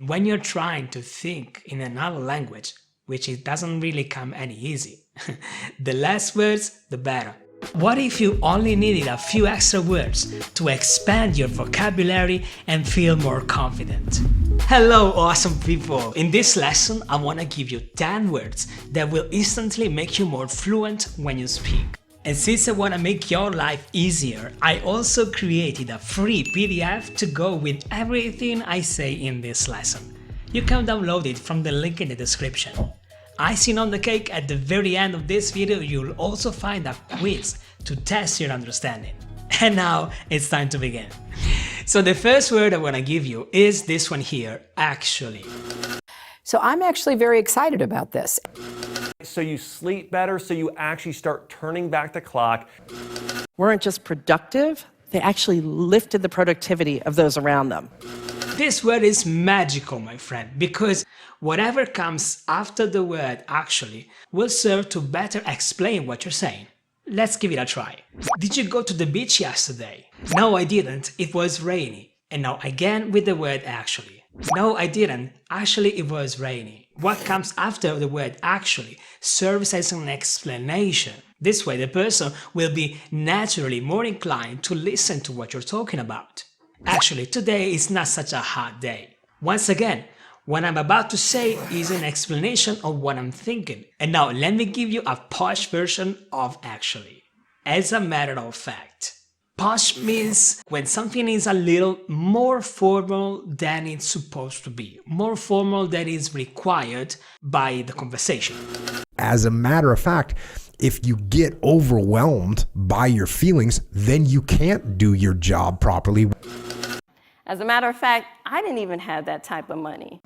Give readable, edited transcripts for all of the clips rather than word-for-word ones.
when you're trying to think in another language, which it doesn't really come any easy, the less words, the better. What if you only needed a few extra words to expand your vocabulary and feel more confident? Hello awesome people! In this lesson I want to give you 10 words that will instantly make you more fluent when you speak. And since I want to make your life easier, I also created a free PDF to go with everything I say in this lesson. You can download it from the link in the description. Icing on the cake, at the very end of this video you'll also find a quiz to test your understanding. And now it's time to begin. So the first word I want to give you is this one here, actually. So I'm actually very excited about this. So you sleep better, so you actually start turning back the clock. Weren't just productive, they actually lifted the productivity of those around them. This word is magical, my friend, because whatever comes after the word actually will serve to better explain what you're saying. Let's give it a try. Did you go to the beach yesterday? No, I didn't. It was rainy. And now again with the word actually. No, I didn't. Actually, it was rainy. What comes after the word actually serves as an explanation. This way the person will be naturally more inclined to listen to what you're talking about. Actually, today is not such a hot day. Once again, what I'm about to say is an explanation of what I'm thinking. And now let me give you a posh version of actually. As a matter of fact. Posh means when something is a little more formal than it's supposed to be. More formal than is required by the conversation. As a matter of fact, if you get overwhelmed by your feelings, then you can't do your job properly. As a matter of fact, I didn't even have that type of money.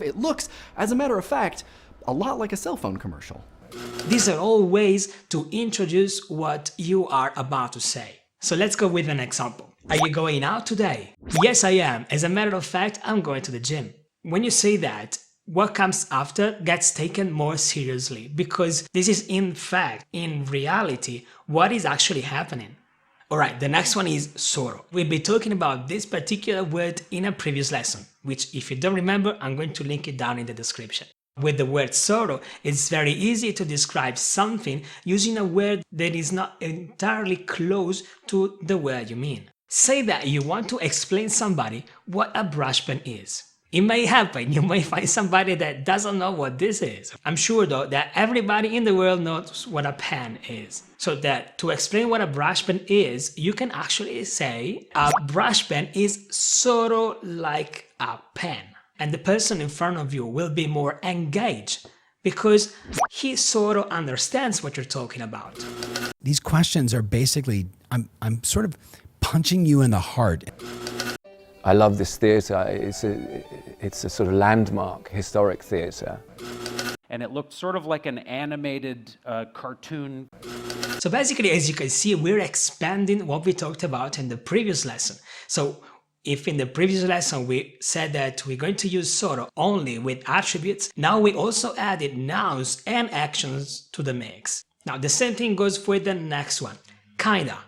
It looks, as a matter of fact, a lot like a cell phone commercial. These are all ways to introduce what you are about to say. So let's go with an example. Are you going out today? Yes, I am. As a matter of fact, I'm going to the gym. When you say that, what comes after gets taken more seriously because this is in fact, in reality, what is actually happening. Alright, the next one is sorrow. We'll be talking about this particular word in a previous lesson, which if you don't remember, I'm going to link it down in the description. With the word sorrow, it's very easy to describe something using a word that is not entirely close to the word you mean. Say that you want to explain somebody what a brush pen is. It may happen, you may find somebody that doesn't know what this is. I'm sure though that everybody in the world knows what a pen is. So that to explain what a brush pen is, you can actually say a brush pen is sort of like a pen. And the person in front of you will be more engaged because he sort of understands what you're talking about. These questions are basically, I'm sort of punching you in the heart. I love this theatre. It's a sort of landmark, historic theatre. And it looked sort of like an animated cartoon. So basically, as you can see, we're expanding what we talked about in the previous lesson. So if in the previous lesson we said that we're going to use sort of only with attributes, now we also added nouns and actions to the mix. Now the same thing goes for the next one, kinda.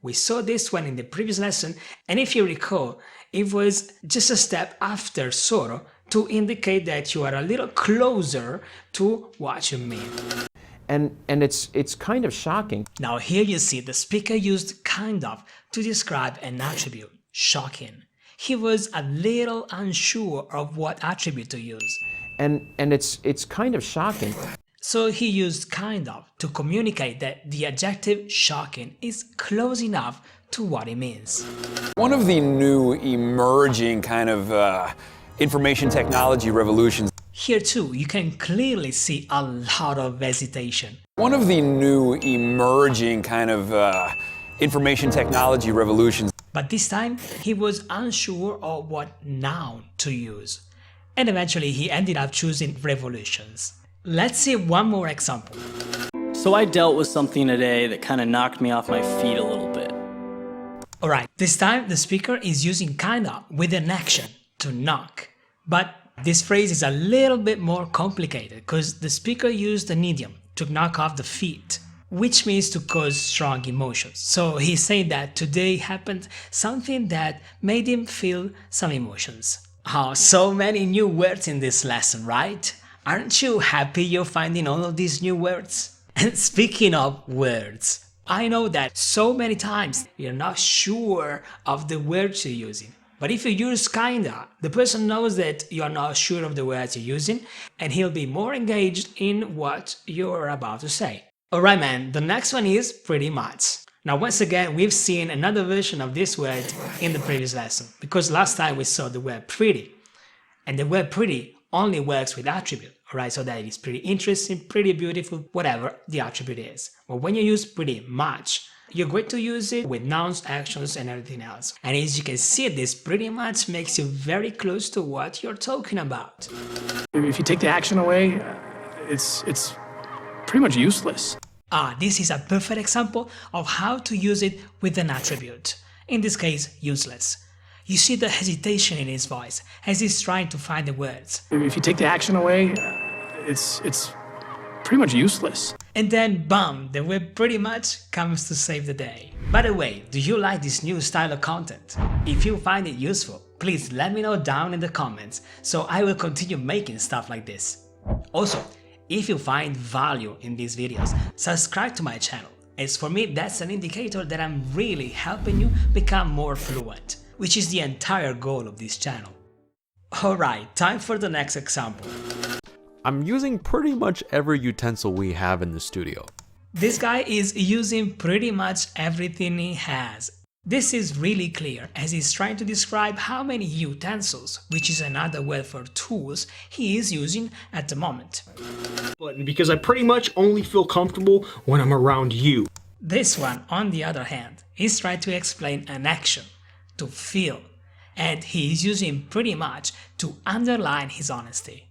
We saw this one in the previous lesson, and if you recall, it was just a step after sort of to indicate that you are a little closer to what you mean. And it's kind of shocking. Now here you see the speaker used kind of to describe an attribute, shocking. He was a little unsure of what attribute to use. And it's kind of shocking. So he used kind of to communicate that the adjective shocking is close enough to what it means. One of the new emerging kind of information technology revolutions. Here too, you can clearly see a lot of hesitation. One of the new emerging kind of information technology revolutions. But this time, he was unsure of what noun to use. And eventually he ended up choosing revolutions. Let's see one more example. So I dealt with something today that kind of knocked me off my feet a little bit. Alright, this time the speaker is using kinda with an action, to knock. But this phrase is a little bit more complicated because the speaker used an idiom to knock off the feet, which means to cause strong emotions. So he's saying that today happened something that made him feel some emotions. Oh, so many new words in this lesson, right? Aren't you happy you're finding all of these new words? And speaking of words, I know that so many times you're not sure of the words you're using. But if you use kinda, the person knows that you're not sure of the words you're using and he'll be more engaged in what you're about to say. Alright man, the next one is pretty much. Now once again, we've seen another version of this word in the previous lesson, because last time we saw the word pretty. And the word pretty only works with attribute, alright? So that is pretty interesting, pretty beautiful, whatever the attribute is. But when you use pretty much, you're going to use it with nouns, actions, and everything else. And as you can see, this pretty much makes you very close to what you're talking about. If you take the action away, it's pretty much useless. This is a perfect example of how to use it with an attribute. In this case, useless. You see the hesitation in his voice as he's trying to find the words. If you take the action away, it's pretty much useless. And then, bam, the word pretty much comes to save the day. By the way, do you like this new style of content? If you find it useful, please let me know down in the comments so I will continue making stuff like this. Also, if you find value in these videos, subscribe to my channel, as for me that's an indicator that I'm really helping you become more fluent, which is the entire goal of this channel. Alright, time for the next example. I'm using pretty much every utensil we have in the studio. This guy is using pretty much everything he has. This is really clear as he's trying to describe how many utensils, which is another word for tools, he is using at the moment. Because I pretty much only feel comfortable when I'm around you. This one, on the other hand, is trying to explain an action, to feel, and he is using pretty much to underline his honesty.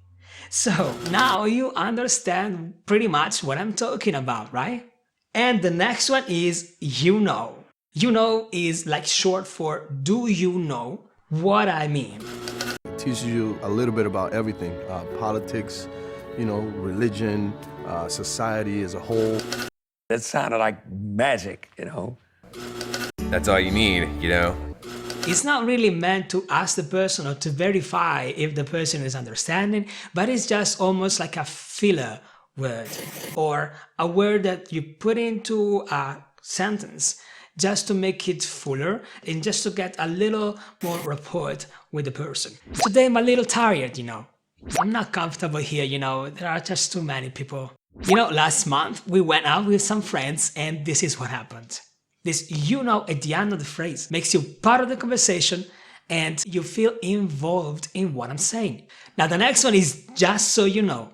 So now you understand pretty much what I'm talking about, right? And the next one is you know. You know is like short for do you know what I mean? It teaches you a little bit about everything, politics, religion, society as a whole. That sounded like magic, That's all you need, It's not really meant to ask the person or to verify if the person is understanding, but it's just almost like a filler word or a word that you put into a sentence just to make it fuller and just to get a little more rapport with the person. Today I'm a little tired, I'm not comfortable here, there are just too many people. Last month we went out with some friends and this is what happened. This at the end of the phrase makes you part of the conversation and you feel involved in what I'm saying. Now the next one is just so you know.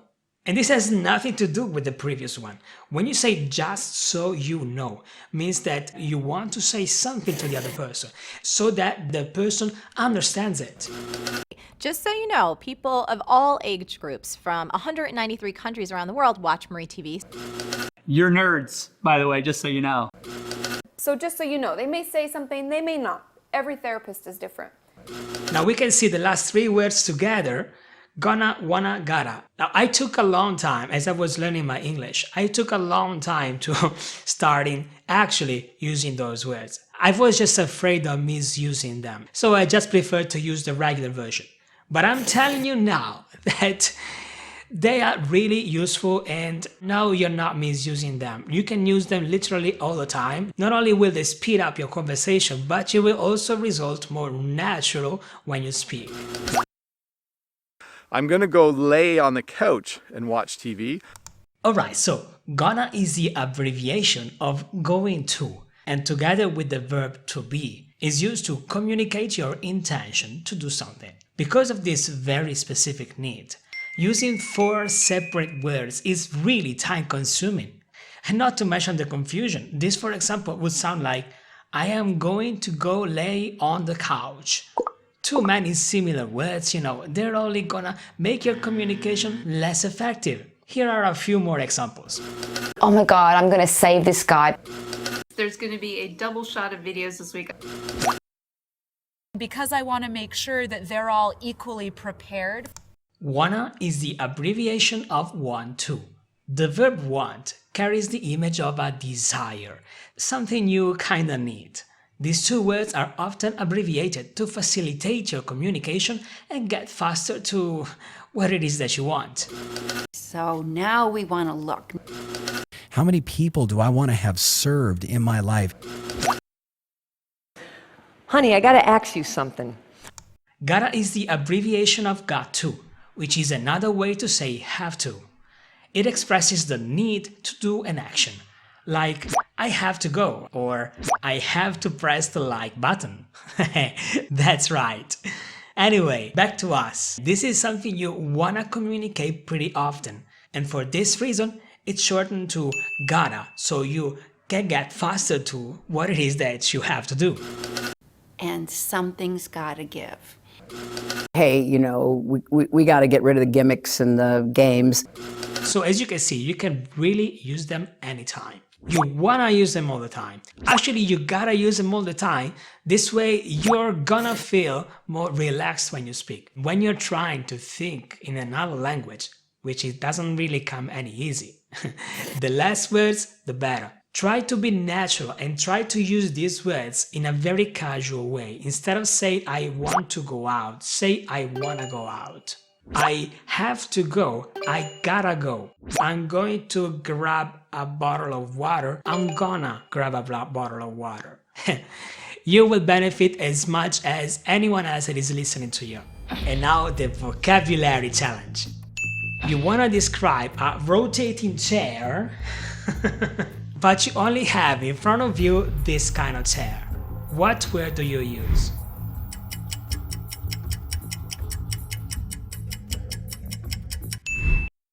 And this has nothing to do with the previous one. When you say just so you know, means that you want to say something to the other person so that the person understands it. Just so you know, people of all age groups from 193 countries around the world watch Marie TV. You're nerds, by the way, just so you know. So just so you know, they may say something, they may not. Every therapist is different. Now we can see the last three words together. Gonna, wanna, gotta. Now I took a long time, as I was learning my English, I took a long time to starting actually using those words. I was just afraid of misusing them, so I just preferred to use the regular version. But I'm telling you now that they are really useful and no, you're not misusing them. You can use them literally all the time. Not only will they speed up your conversation, but you will also result more natural when you speak. I'm gonna go lay on the couch and watch TV. Alright, so gonna is the abbreviation of going to, and together with the verb to be, is used to communicate your intention to do something. Because of this very specific need, using 4 separate words is really time-consuming. And not to mention the confusion. This, for example, would sound like, I am going to go lay on the couch. Too many similar words, they're only gonna make your communication less effective. Here are a few more examples. Oh my God, I'm gonna save this guy. There's gonna be a double shot of videos this week. Because I want to make sure that they're all equally prepared. Wanna is the abbreviation of want to. The verb want carries the image of a desire, something you kinda need. These two words are often abbreviated to facilitate your communication and get faster to what it is that you want. So now we want to look. How many people do I want to have served in my life? Honey, I gotta ask you something. Gotta is the abbreviation of got to, which is another way to say have to. It expresses the need to do an action, like I have to go or I have to press the like button. That's right. Anyway, back to us. This is something you wanna communicate pretty often, and for this reason, it's shortened to gotta, so you can get faster to what it is that you have to do. And something's gotta give. Hey, you know, we gotta get rid of the gimmicks and the games. So as you can see, you can really use them anytime. You wanna use them all the time. Actually, you gotta use them all the time. This way, you're gonna feel more relaxed when you speak. When you're trying to think in another language, which it doesn't really come any easy. The less words, the better. Try to be natural and try to use these words in a very casual way. Instead of saying, I want to go out, say, I wanna go out. I have to go, I gotta go. I'm going to grab a bottle of water, I'm gonna grab a bottle of water. You will benefit as much as anyone else that is listening to you. And now the vocabulary challenge. You wanna describe a rotating chair, but you only have in front of you this kind of chair. What word do you use?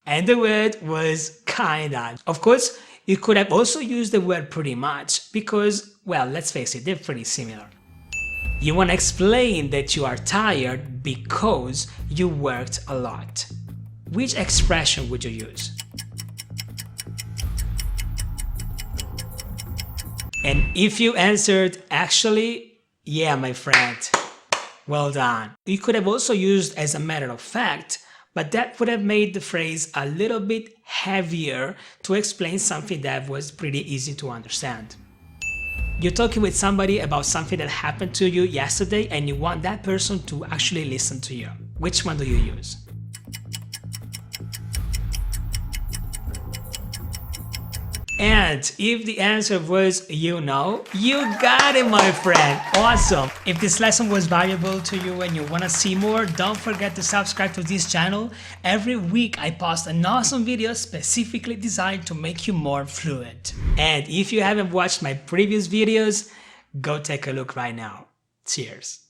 And the word was kinda. Of course, you could have also used the word pretty much because, well, let's face it, they're pretty similar. You want to explain that you are tired because you worked a lot. Which expression would you use? And if you answered, actually, yeah, my friend, well done. You could have also used as a matter of fact, but that would have made the phrase a little bit heavier to explain something that was pretty easy to understand. You're talking with somebody about something that happened to you yesterday and you want that person to actually listen to you. Which one do you use? And if the answer was you know, you got it, my friend. Awesome. If this lesson was valuable to you and you want to see more, don't forget to subscribe to this channel. Every week I post an awesome video specifically designed to make you more fluent. And if you haven't watched my previous videos, go take a look right now. Cheers.